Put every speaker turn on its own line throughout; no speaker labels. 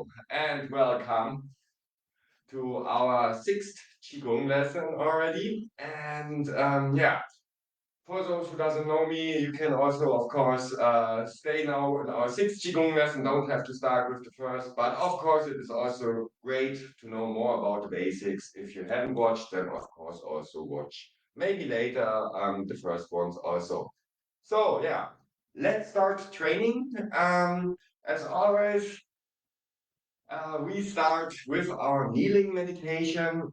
Hello and welcome to our sixth Qigong lesson already. And for those who doesn't know me, you can also, of course, stay now in our sixth Qigong lesson. Don't have to start with the first, but of course, it is also great to know more about the basics. If you haven't watched them, of course, also watch maybe later the first ones also. So yeah, let's start training. As always, we start with our kneeling meditation.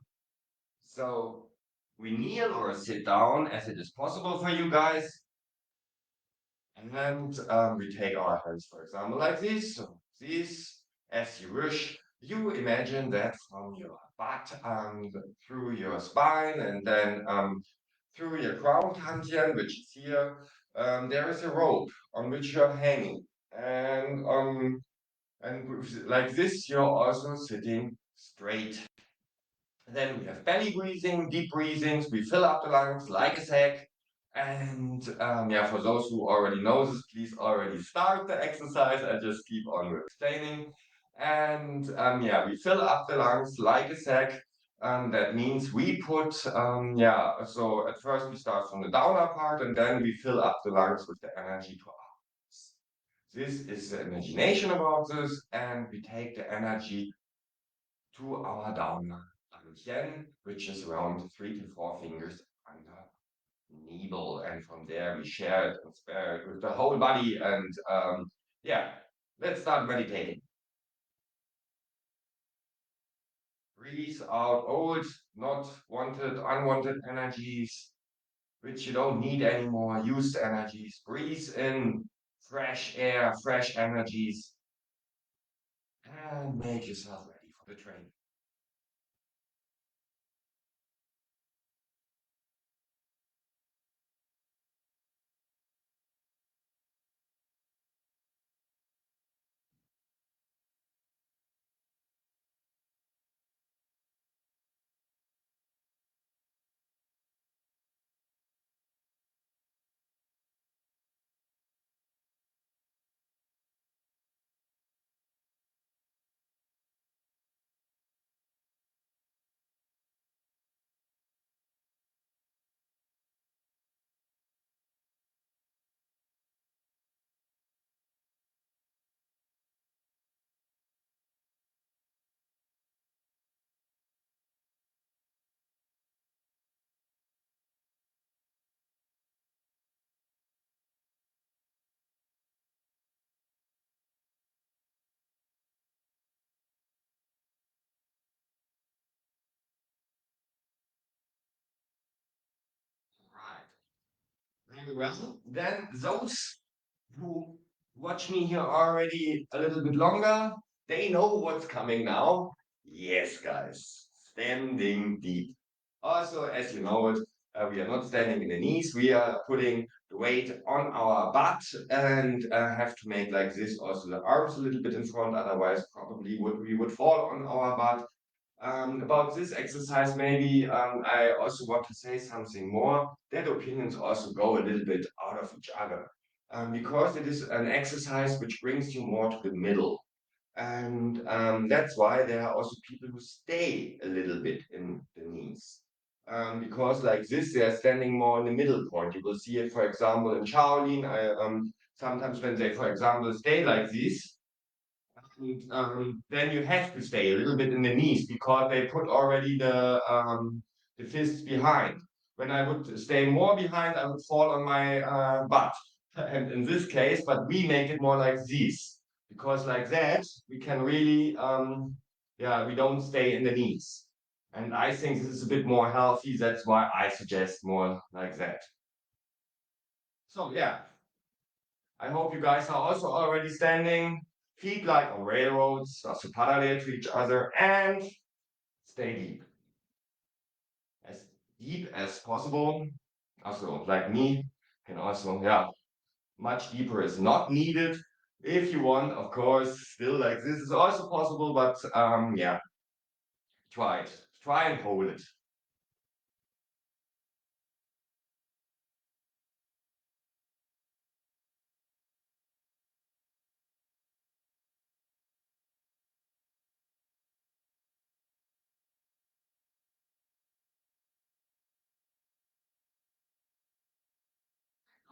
So we kneel or sit down as it is possible for you guys. And we take our hands, for example, like this. So this, as you wish. You imagine that from your butt through your spine and then through your crown dantian, which is here. There is a rope on which you're hanging. And like this, you're also sitting straight. Then we have belly breathing, deep breathings. We fill up the lungs like a sack. And for those who already know this, please already start the exercise. I just keep on explaining. And we fill up the lungs like a sack. That means we put, so at first we start from the downer part and then we fill up the lungs with the energy to our lungs. This is the imagination about this, and we take the energy to our downer dantian, which is around 3 to 4 fingers under navel, and from there we share it and spare it with the whole body. And let's start meditating. Breathe out old, not wanted, unwanted energies, which you don't need anymore, used energies. Breathe in fresh air, fresh energies, and make yourself ready for the training. Right. Very well. Then those who watch me here already a little bit longer, they know what's coming now. Yes, guys, standing deep. Also, as you know it, we are not standing in the knees. We are putting the weight on our butt and have to make like this. Also, the arms a little bit in front. Otherwise, probably we would fall on our butt. About this exercise, maybe I also want to say something more. That opinions also go a little bit out of each other because it is an exercise which brings you more to the middle. And that's why there are also people who stay a little bit in the knees. Because like this, they're standing more in the middle point. You will see it, for example, in Shaolin. Sometimes when they, for example, stay like this, and then you have to stay a little bit in the knees because they put already the fists behind. When I would stay more behind, I would fall on my butt. And in this case, but we make it more like this because like that we can really we don't stay in the knees. And I think this is a bit more healthy. That's why I suggest more like that. So yeah, I hope you guys are also already standing, feet like on railroads, also parallel to each other, and stay deep as possible. Also, like me, can also, much deeper is not needed. If you want, of course, still like this is also possible, but try it. Try and hold it.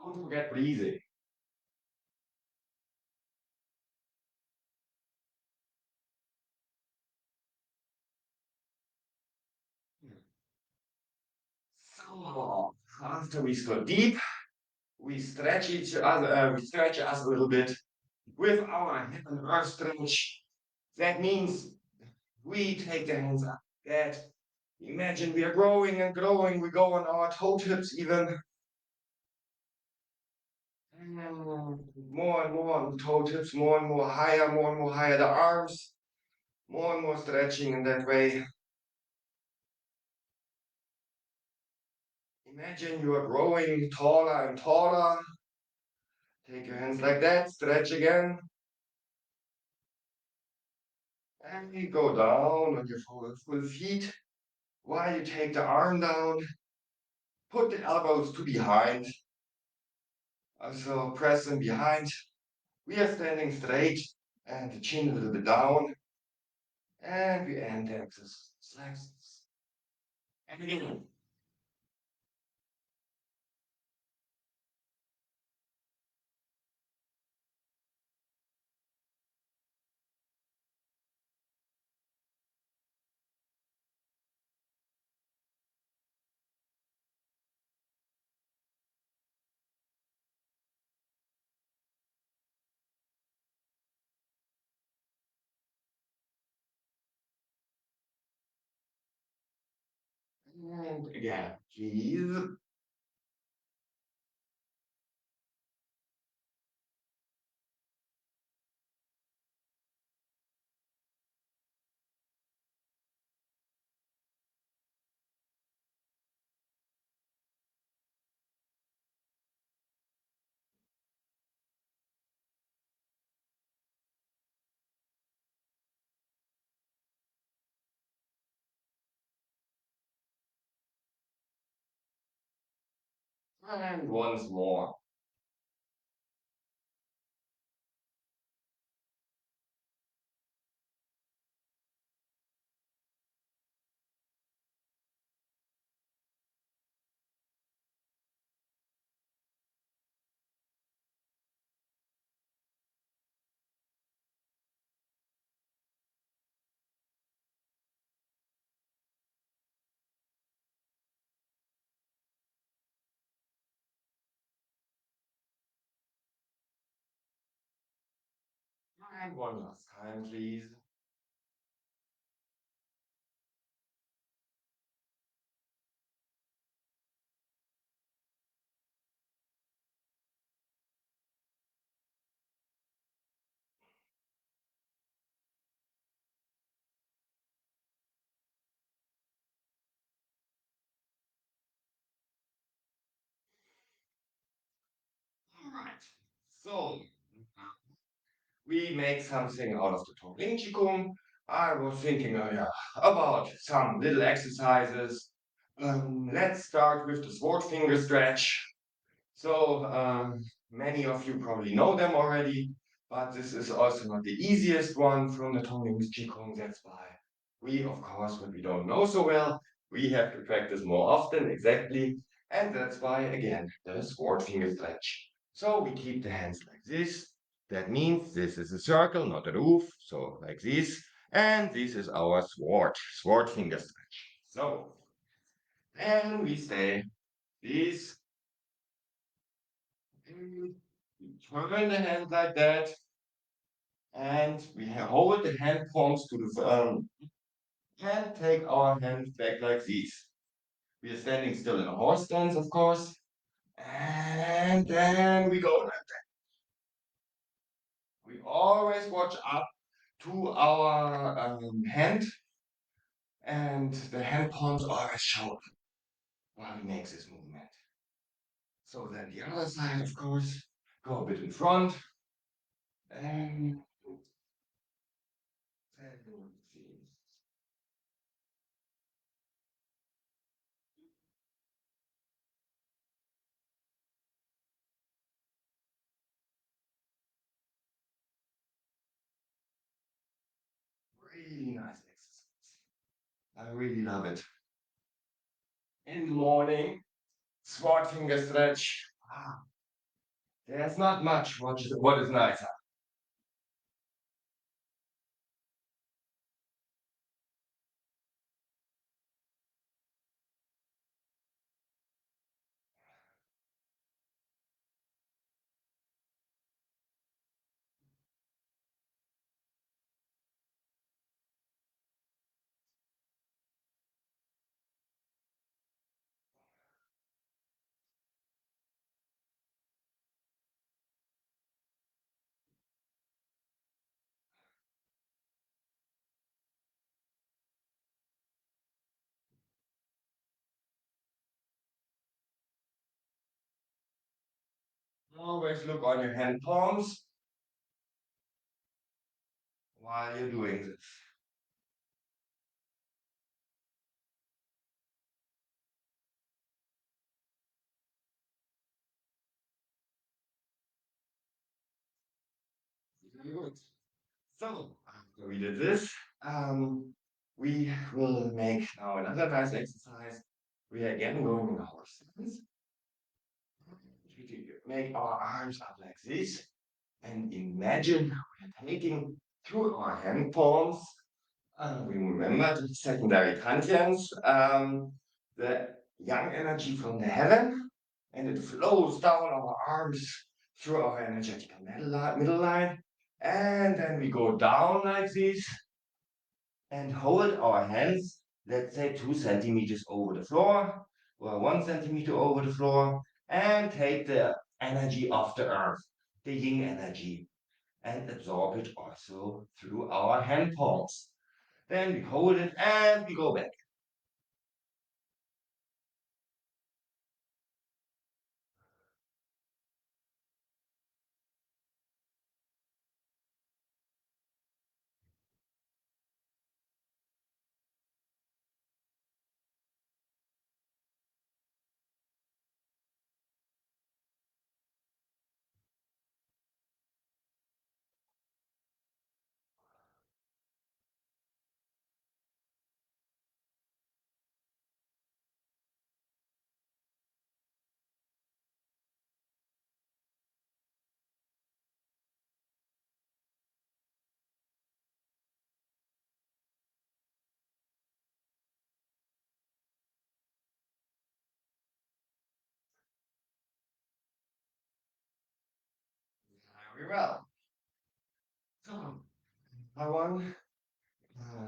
Don't forget breathing. So after we go deep, we stretch each other, we stretch us a little bit with our hip and arm stretch. That means we take the hands up. That imagine we are growing and growing. We go on our toe tips even. More and more on the toe tips, more and more higher the arms, more and more stretching in that way. Imagine you are growing taller and taller. Take your hands like that, stretch again. And you go down on your full feet. While you take the arm down, put the elbows to behind. Also press them behind. We are standing straight and the chin a little bit down. And we end the exercise like this. And again. And again, please. And once more. And one last time, please. All right. So we make something out of the Tongling Qigong. I was thinking yeah, about some little exercises. Let's start with the sword finger stretch. So many of you probably know them already, but this is also not the easiest one from the Tongling Qigong. That's why we, of course, what we don't know so well, we have to practice more often, exactly. And that's why, again, the sword finger stretch. So we keep the hands like this. That means this is a circle, not a roof. So like this. And this is our sword finger stretch. So then we stay this. We turn the hand like that. And we hold the hand palms to the and take our hand back like this. We are standing still in a horse stance, of course. And then we go like that. We always watch up to our hand, and the hand palms always show up while we make this movement. So then the other side, of course, go a bit in front. And then really nice exercise. I really love it. In the morning, sword finger stretch. There's not much what is nicer. Always look on your hand palms while you're doing this. Very good. So, after we did this, um, we will make now another nice exercise. We are again going in our stance. We make our arms up like this and imagine we're taking through our hand palms. We remember the secondary transients, the yang energy from the heaven, and it flows down our arms through our energetic middle line. And then we go down like this and hold our hands, let's say 2 centimeters over the floor or 1 centimeter over the floor, and take the energy of the earth, the yin energy, and absorb it also through our hand palms. Then we hold it and we go back. Very well. So, that one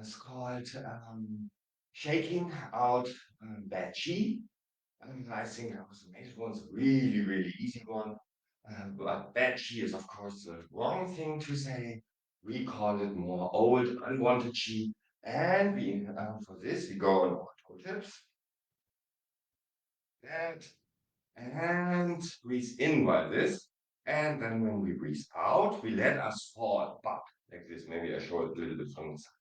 is called shaking out bad chi. I think that was the next one's a really, really easy one. But bad chi is, of course, the wrong thing to say. We call it more old, unwanted chi. And we, for this, we go on our toe tips. And breathe in while this. And then when we breathe out, we let us fall back like this. Maybe I show it a little bit from the side.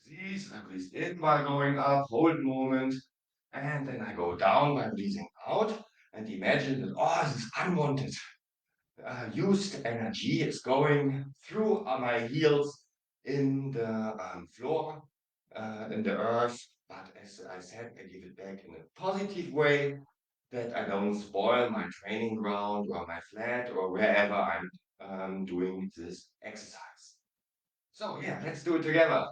Like this. I breathe in by going up, hold movement. And then I go down by breathing out. And imagine that all this unwanted used energy is going through my heels in the floor, in the earth. But as I said, I give it back in a positive way that I don't spoil my training ground or my flat or wherever I'm doing this exercise. So yeah, let's do it together.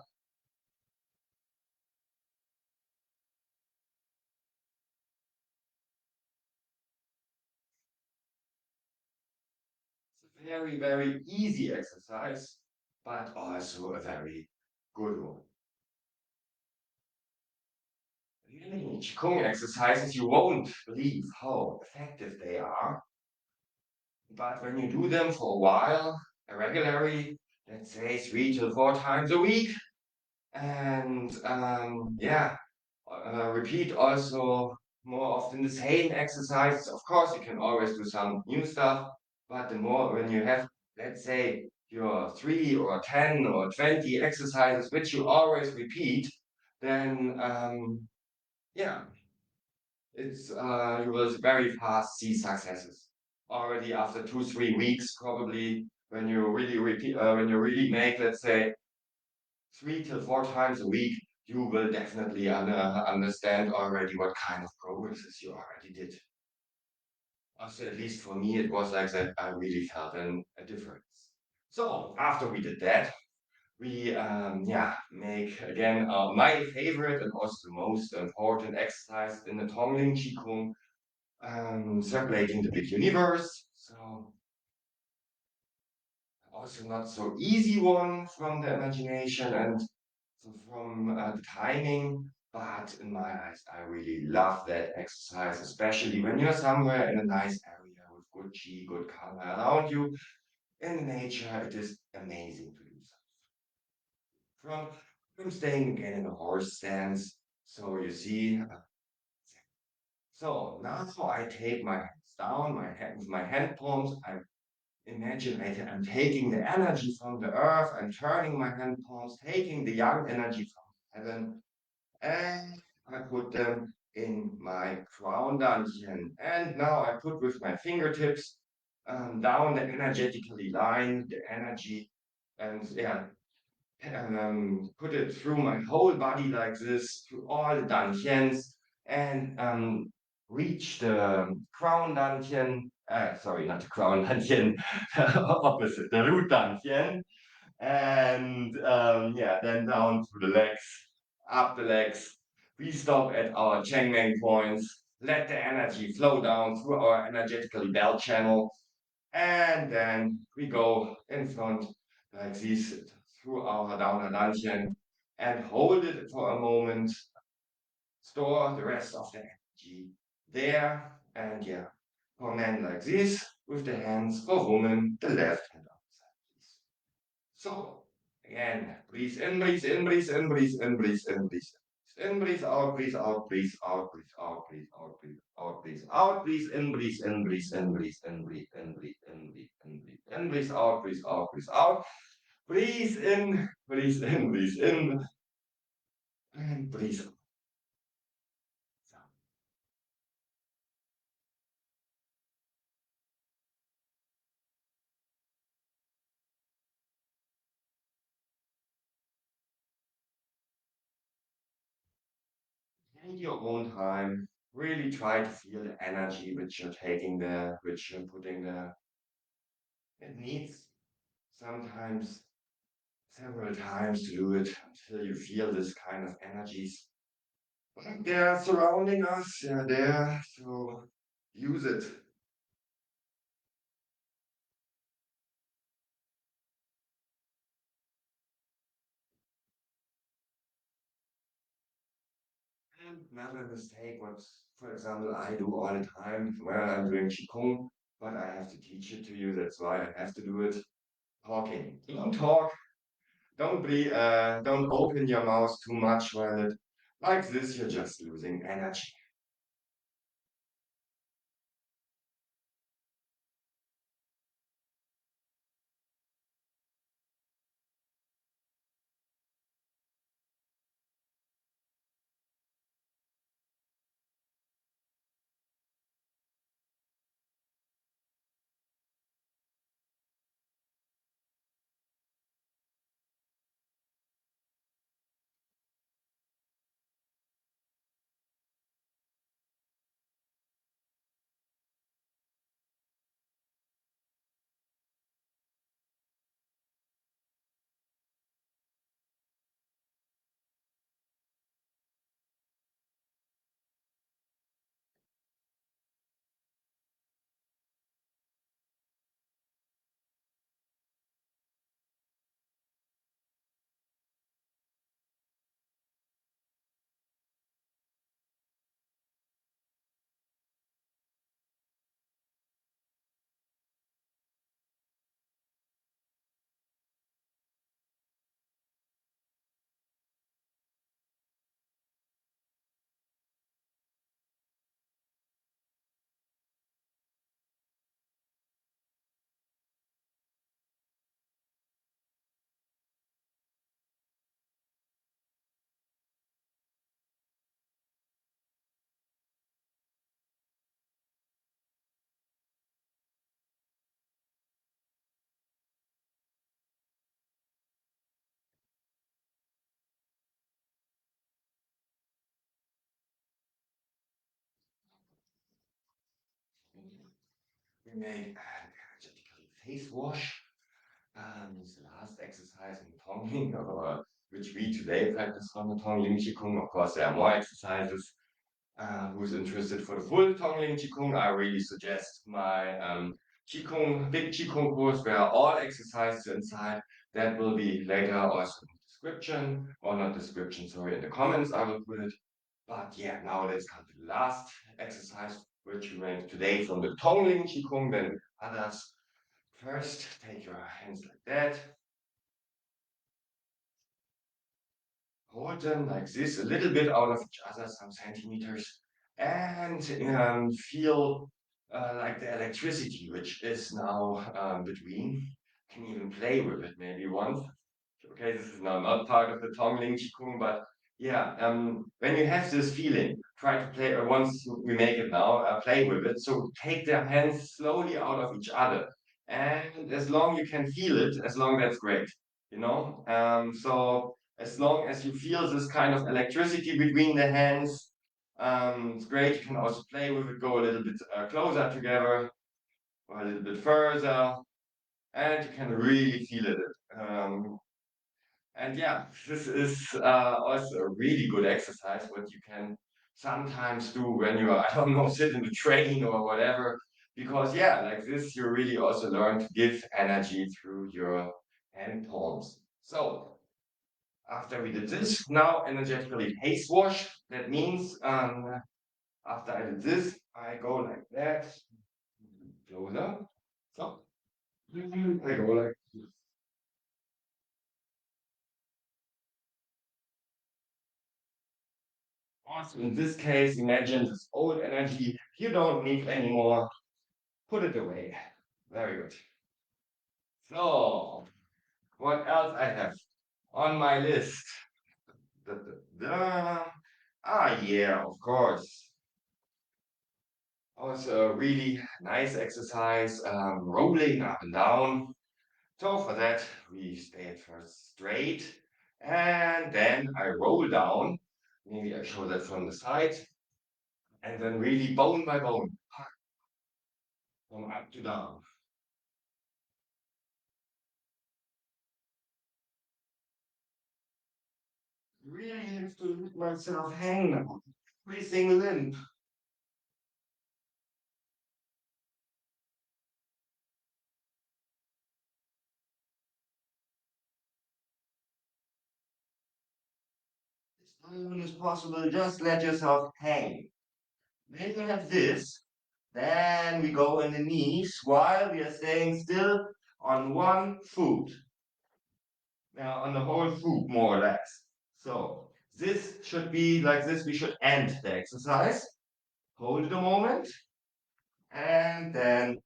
It's a very, very easy exercise, but also a very good one. Really, Qigong exercises, you won't believe how effective they are. But when you do them for a while, regularly, let's say 3 to 4 times a week, and yeah, repeat also more often the same exercises. Of course, you can always do some new stuff, but the more when you have, let's say, your 3 or 10 or 20 exercises which you always repeat, then yeah, it's you will very fast see successes already after 2 3 weeks probably when you really repeat when you really make, let's say, 3 to 4 times a week, you will definitely understand already what kind of progresses you already did. So at least for me, it was like that. I really felt a difference. So after we did that, we yeah make again my favorite and also the most important exercise in the Tongling Qigong, circulating the big universe. So also not so easy one from the imagination and so from the timing. But in my eyes, I really love that exercise, especially when you're somewhere in a nice area with good chi, good color around you. In nature, it is amazing to do so. From, from staying again in a horse stance. So you see, so now I take my hands down, my hand with my hand palms. I imagine I'm taking the energy from the earth. I'm turning my hand palms, taking the yang energy from heaven, and I put them in my crown dantian. And now I put with my fingertips down the energetically line, the energy, and yeah, put it through my whole body like this, through all the dantians, and reach the crown dantian. Sorry, not the crown dantian, opposite, the root dantian, and yeah, then down to the legs, up the legs. We stop at our Chengmeng points. Let the energy flow down through our energetically belt channel, and then we go in front like this through our Downer Dantian and hold it for a moment. Store the rest of the energy there, and yeah, for men like this with the hands, for women the left hand outside, please. So again, breathe in, breathe in, breathe in, breathe in, breathe in, breathe in. In, breathe out, breathe out, breathe out, breathe out, breathe out, breathe out, breathe out, breathe in, breathe in, breathe in, breathe in, breathe in, breathe in, breathe in, breathe in, breathe out, breathe out, breathe out. Breathe in, breathe in, breathe in, and breathe out. Take your own time. Really try to feel the energy which you're taking there, which you're putting there. It needs sometimes several times to do it until you feel this kind of energies. They're surrounding us, they're there, so use it. And another mistake, what, for example, I do all the time when I'm doing Qigong, but I have to teach it to you, that's why I have to do it. Talking. Don't talk, don't open your mouth too much while it, like this, you're just losing energy. we made an energetically face wash. It's the last exercise in Tongling, or which we today practice on the Tongling Qigong. Of course, there are more exercises. Who's interested for the full Tongling Qigong, I really suggest my Qigong, big Qigong course where are all exercises inside. That will be later also in the description, or not description, sorry, in the comments I will put it. But yeah, now let's come to the last exercise, which we made today from the Tongling Qigong, then others. First, take your hands like that. Hold them like this, a little bit out of each other, some centimeters, and feel like the electricity, which is now between. Can even play with it maybe once. Okay, this is now not part of the Tongling Qigong, but yeah, when you have this feeling, try to play, once we make it now, play with it. So take the hands slowly out of each other. And as long you can feel it, as long that's great, you know? So as long as you feel this kind of electricity between the hands, it's great. You can also play with it, go a little bit closer together, or a little bit further, and you can really feel it. And yeah, this is also a really good exercise, what you can sometimes do when you are, I don't know, sit in the train or whatever. Because yeah, like this, you really also learn to give energy through your hand palms. So after we did this, now energetically face wash. That means after I did this, I go like that, closer. So I go like this. Also, in this case, imagine this old energy you don't need anymore. Put it away. Very good. So, what else I have on my list? Da, da, da. Ah, yeah, of course. Also, a really nice exercise, rolling up and down. So for that, we stay at first straight, and then I roll down. Maybe I show that from the side, and then really bone by bone, from up to down. Really have to let myself hang now. Everything limp. As long as possible, just let yourself hang. Then you have this. Then we go in the knees while we are staying still on one foot. Now on the whole foot, more or less. So this should be like this. We should end the exercise. Hold it a moment. And then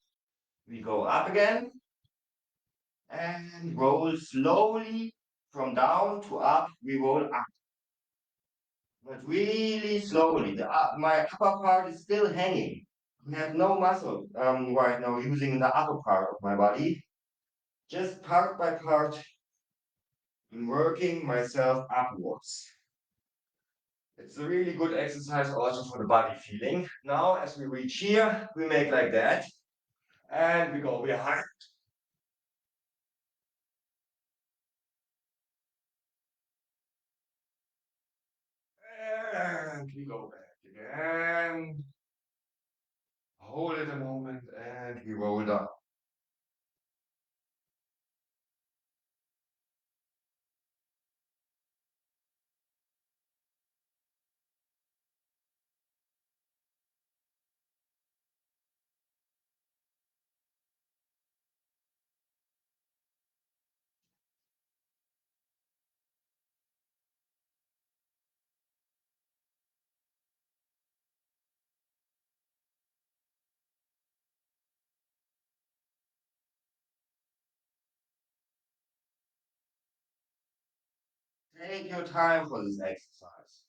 we go up again and roll slowly from down to up. We roll up, but really slowly. My upper part is still hanging. I have no muscle right now using the upper part of my body. Just part by part, I'm working myself upwards. It's a really good exercise also for the body feeling. Now, as we reach here, we make like that, and we go behind. And we go back again. Hold it a moment, and we roll down. Take your time for this exercise.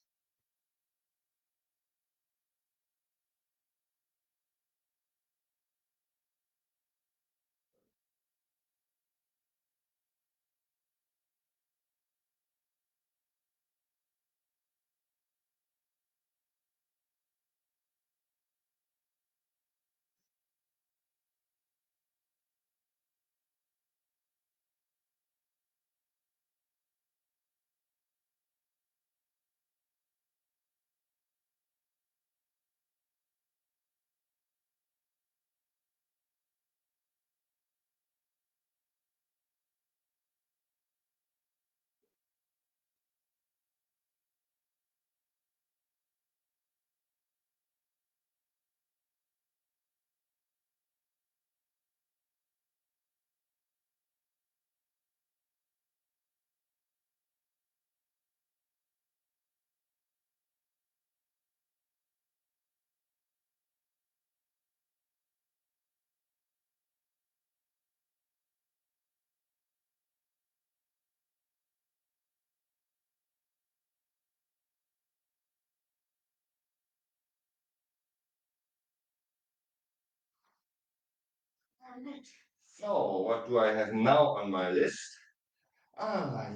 So, what do I have now on my list?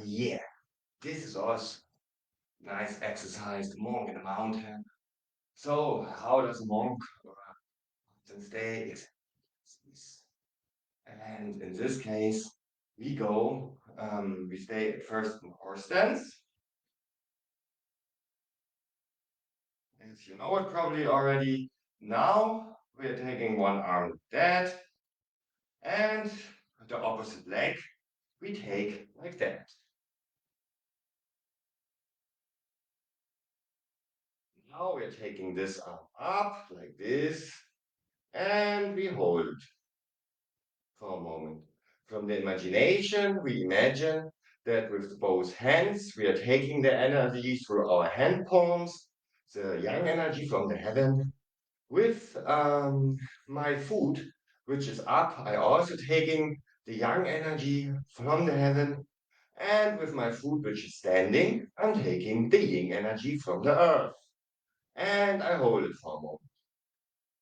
Yeah, this is also nice exercise, the monk in the mountain. So, how does a monk stay? And in this case, we stay at first in horse stance. As you know it probably already. Now we're taking one arm like that, and the opposite leg we take like that. Now we're taking this arm up like this, and we hold for a moment. From the imagination, we imagine that with both hands, we are taking the energy through our hand palms, the yang energy from the heaven. With my foot, which is up, I also taking the yang energy from the heaven. And with my foot, which is standing, I'm taking the yin energy from the earth. And I hold it for a moment.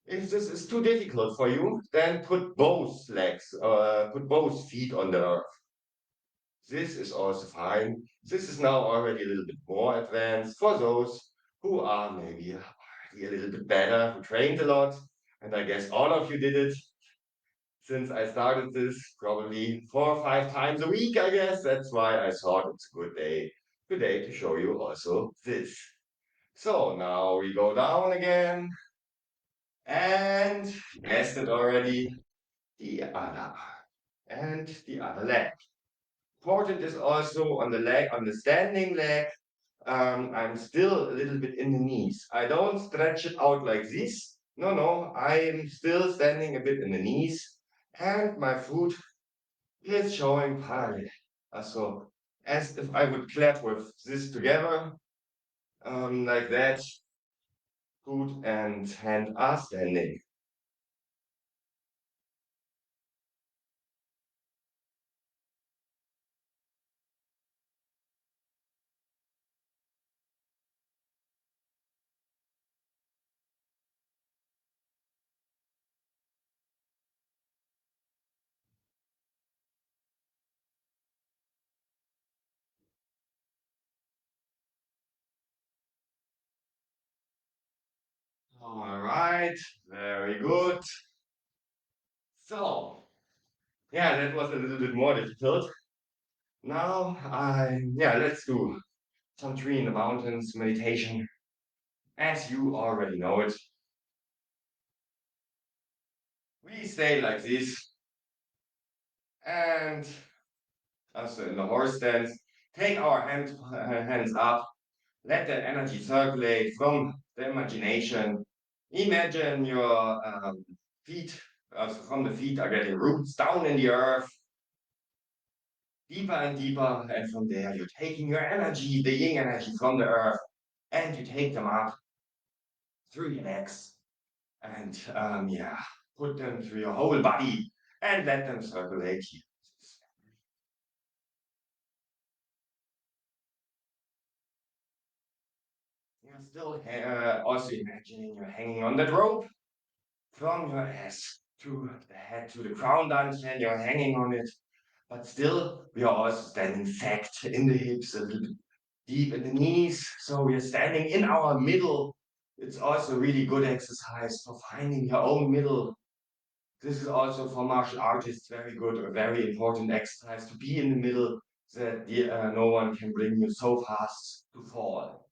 If this is too difficult for you, then put both feet on the earth. This is also fine. This is now already a little bit more advanced for those who are maybe already a little bit better, who trained a lot. And I guess all of you did it since I started this probably 4 or 5 times a week, I guess. That's why I thought it's a good day today to show you also this. So now we go down again and guessed it already, the other and the other leg. Important is also on the leg, on the standing leg, I'm still a little bit in the knees. I don't stretch it out like this. No, no, I'm still standing a bit in the knees and my foot is showing parallel. So as if I would clap with this together, like that, foot and hand are standing. All right, very good. So, yeah, that was a little bit more difficult. Let's do some tree in the mountains meditation. As you already know it, we stay like this and also in the horse stance, take our hands up, let the energy circulate from the imagination. Imagine your feet, also from the feet are getting roots down in the earth, deeper and deeper. And from there, you're taking your energy, the yin energy from the earth, and you take them up through your legs and put them through your whole body and let them circulate here. You're still also imagining you're hanging on that rope from your ass to the head to the ground until you're hanging on it. But still, we are also standing sagged in the hips, a little bit deep in the knees. So we are standing in our middle. It's also really good exercise for finding your own middle. This is also for martial artists very good, a very important exercise to be in the middle that no one can bring you so fast to fall.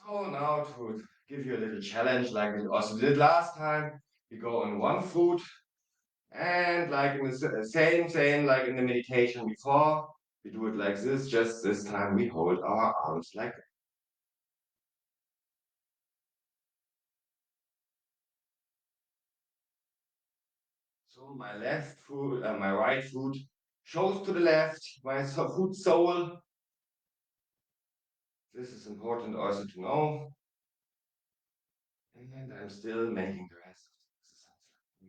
So now to give you a little challenge like we also did last time, we go on one foot and like in the same like in the meditation before, we do it like this, just this time we hold our arms like that. So my left foot, my right foot shows to the left, my foot sole. This is important also to know. And I'm still making the rest of the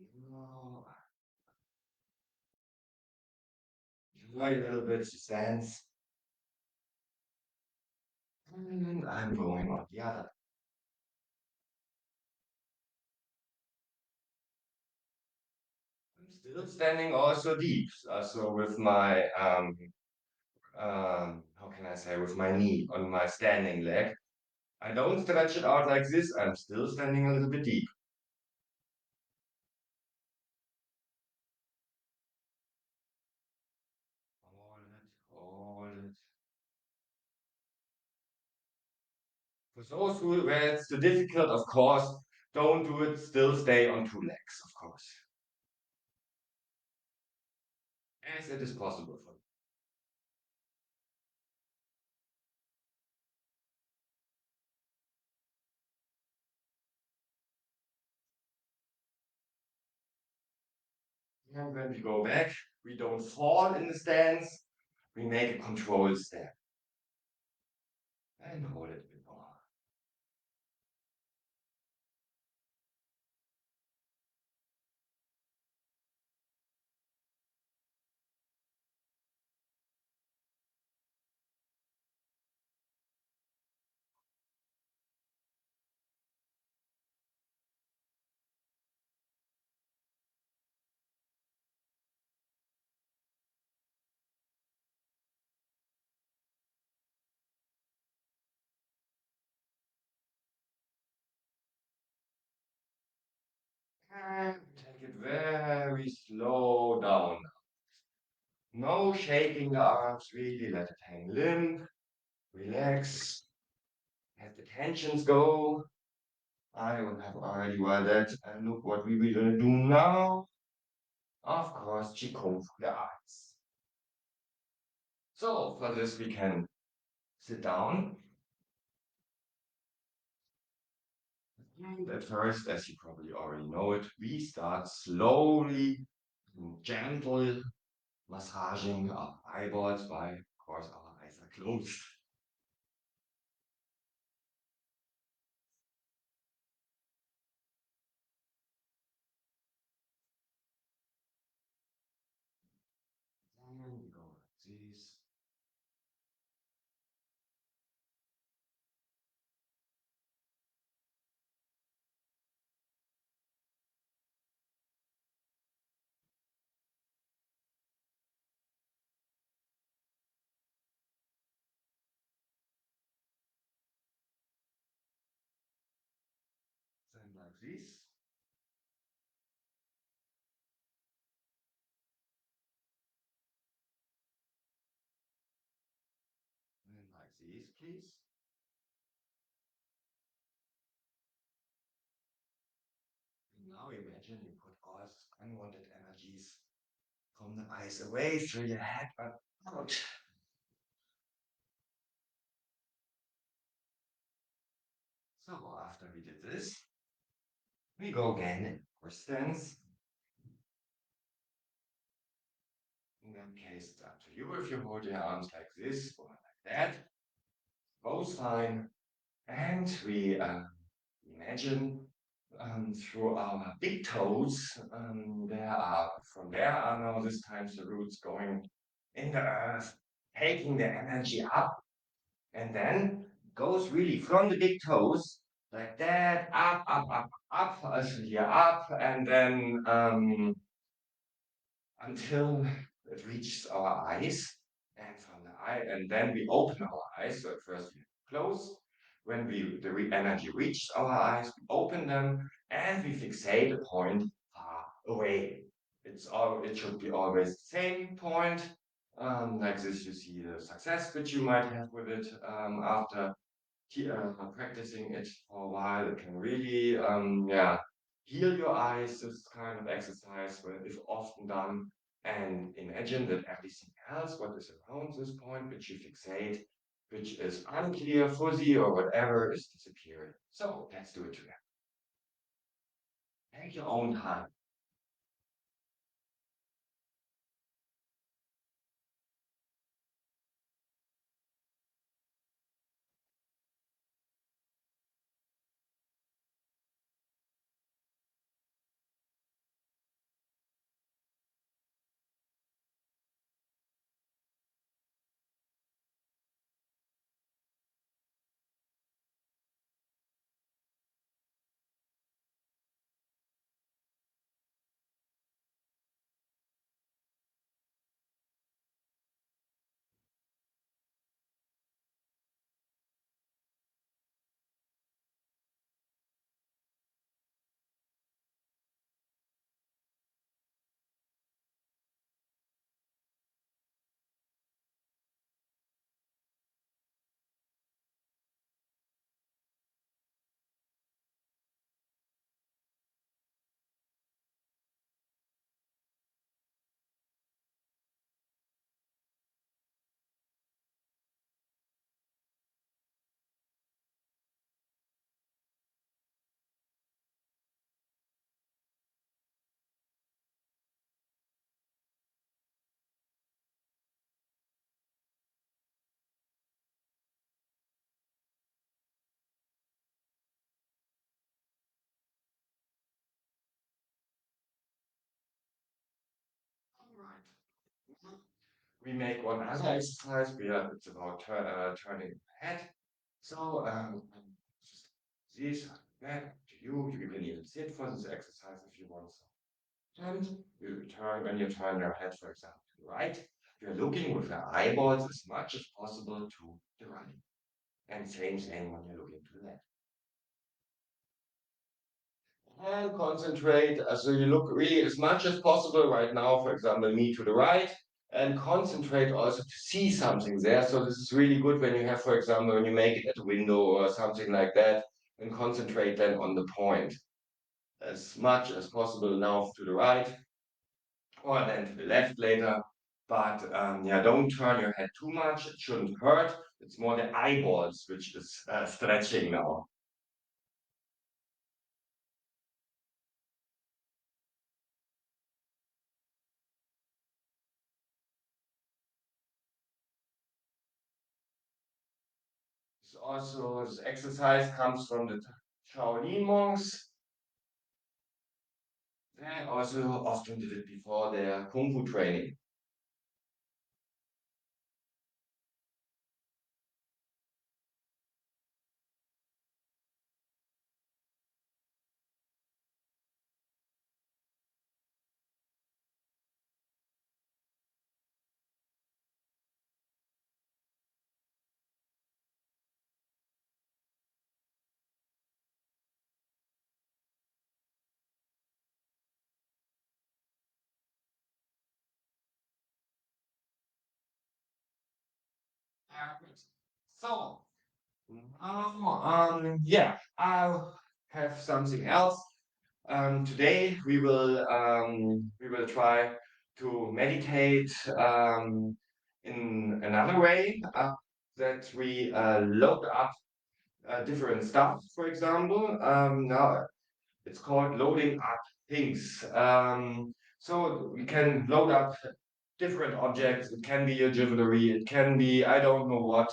exercise. No, enjoy a little bit the stance. And I'm going on the other. I'm still standing also deep. So with my how can I say, with my knee on my standing leg. I don't stretch it out like this. I'm still standing a little bit deep. Hold it. For those who where it's too difficult, of course, don't do it. Still stay on two legs, of course, as it is possible for you. And when we go back, we don't fall in the stance. We make a controlled step and hold it a bit more. And take it very slow down. No shaking the arms, really let it hang limp. Relax. Let the tensions go. I will have already well that. And look what we will gonna do now. Of course, Qigong for the eyes. So for this we can sit down. And at first, as you probably already know it, we start slowly, gentle massaging our eyeballs by, of course, our eyes are closed. And we go like this. Then like this. And like this, please. And now imagine you put all unwanted energies from the eyes away through your head, but out. So after we did this, we go again in our stance. In that case, it's up to you if you hold your arms like this or like that. Both fine. And we imagine through our big toes, from there are now this time the roots going in the earth, taking the energy up, and then goes really from the big toes like that, up, also here up, and then until it reaches our eyes, and from the eye, and then we open our eyes. So at first we close. When the energy reaches our eyes, we open them and we fixate a point far away. It should be always the same point, Like this, you see the success which you might have with it after practicing it for a while. It can really, yeah, heal your eyes. This kind of exercise, if often done, and imagine that everything else, what is around this point, which you fixate, which is unclear, fuzzy, or whatever, is disappearing. So let's do it together. Take your own time. All right. We make one other exercise. It's about turning the head. So just this back to you. You can even sit for this exercise if you want. And you turn when you turn your head, for example, to the right. You're looking with your eyeballs as much as possible to the right. And same thing when you're looking to the left. And concentrate. So you look really as much as possible right now, for example, me to the right, and concentrate also to see something there. So this is really good when you have, for example, when you make it at a window or something like that, and concentrate then on the point as much as possible now to the right, or then to the left later. But yeah, don't turn your head too much. It shouldn't hurt. It's more the eyeballs which is stretching now. Also, this exercise comes from the Shaolin monks. They also often did it before their Kung Fu training. Perfect. So, yeah, I'll have something else. Today we will try to meditate in another way that we load up different stuff. For example, now it's called loading up things. So we can load up different objects. It can be your jewelry. It can be I don't know what.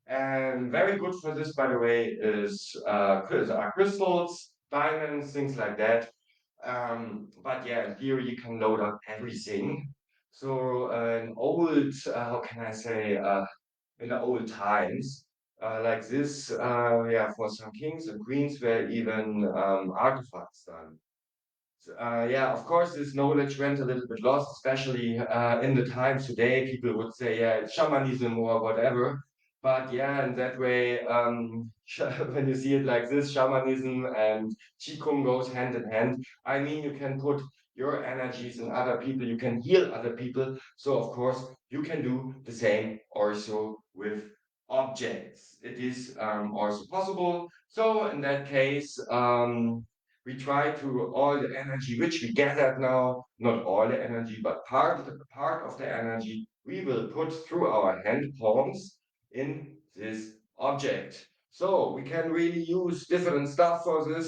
And very good for this, by the way, is are crystals, diamonds, things like that. But yeah, in theory, you can load up everything. So an old, how can I say, in the old times, like this, yeah, for some kings and queens were even artifacts done. Yeah, of course, this knowledge went a little bit lost, especially in the times today. People would say, yeah, it's shamanism or whatever. But yeah, in that way, when you see it like this, shamanism and qigong goes hand in hand. I mean, you can put your energies in other people. You can heal other people. So of course, you can do the same also with objects. It is also possible. So in that case, we try to all the energy which we gathered now, not all the energy, but part of the energy we will put through our hand palms in this object. So we can really use different stuff for this.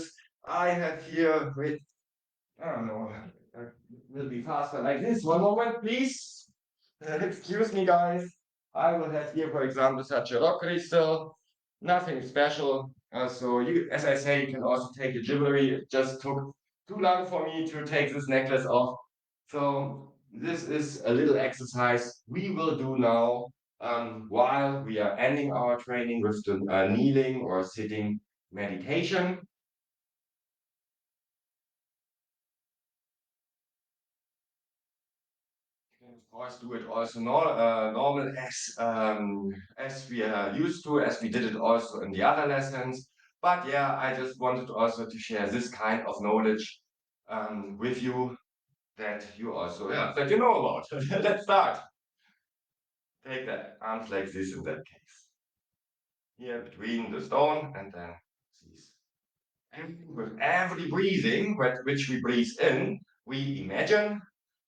I have here, wait, I don't know, will be faster like this. One moment, please. Excuse me, guys. I will have here, for example, such a rock crystal. Nothing special. So you, as I say, you can also take the jewelry. It just took too long for me to take this necklace off. So this is a little exercise we will do now while we are ending our training with the kneeling or sitting meditation. Can of course do it also normal as we are used to, as we did it also in the other lessons. But yeah, I just wanted also to share this kind of knowledge with you that you also that you know about. Let's start. Take the arms like this in that case. Here between the stone and then these. And with every breathing, which we breathe in, we imagine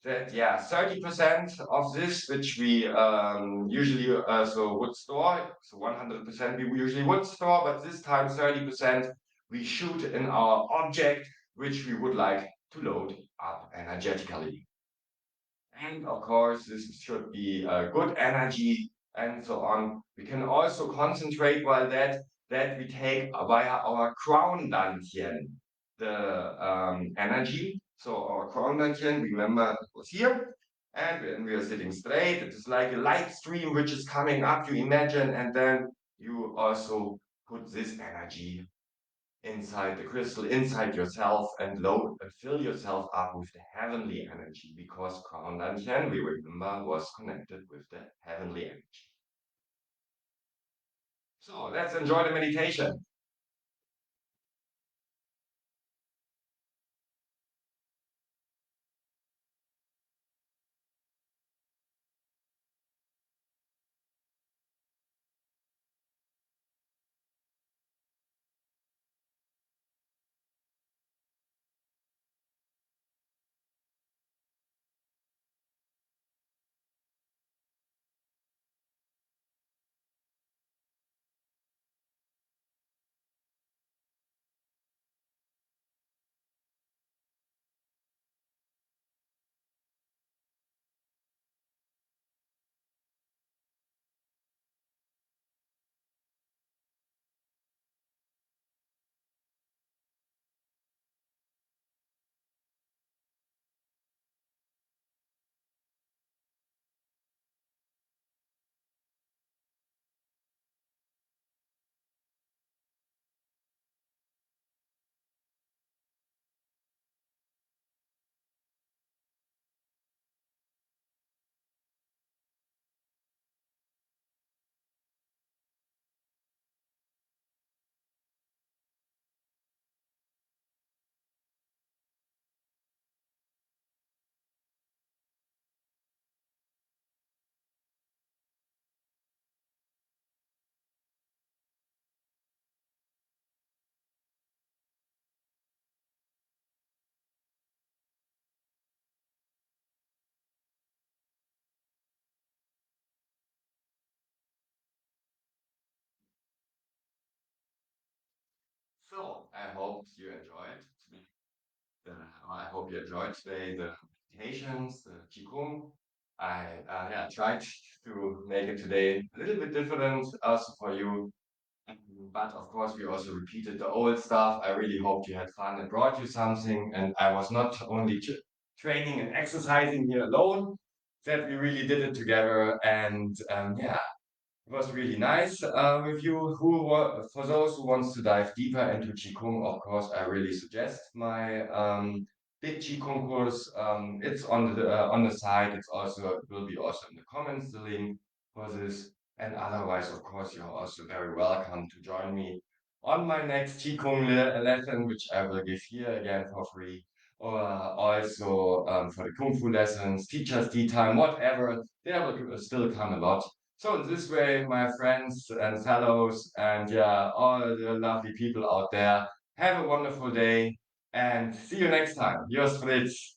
that, yeah, 30% of this, which we usually so would store, so 100% we usually would store, but this time 30% we shoot in our object, which we would like to load up energetically. And of course, this should be good energy and so on. We can also concentrate while that we take via our crown dantian the energy. So our crown dantian, remember, it was here. And when we are sitting straight, it is like a light stream which is coming up, you imagine, and then you also put this energy inside the crystal, inside yourself, and load and fill yourself up with the heavenly energy, because Crown Lantian, we remember, was connected with the heavenly energy. So let's enjoy the meditation. So I hope you enjoyed the, I hope you enjoyed today the meditations, the Qigong. I yeah, tried to make it today a little bit different also for you. But of course, we also repeated the old stuff. I really hoped you had fun and brought you something. And I was not only training and exercising here alone, that we really did it together. And yeah, it was really nice with you. For those who wants to dive deeper into Qigong, of course, I really suggest my big Qigong course. It's on the site. It's also it will be also in the comments the link for this. And otherwise, of course, you're also very welcome to join me on my next Qigong lesson, which I will give here again for free. or also for the Kung Fu lessons, teachers' tea time, whatever, there will still come a lot. So in this way, my friends and fellows, and yeah, all the lovely people out there, have a wonderful day and see you next time. Yours Fritz.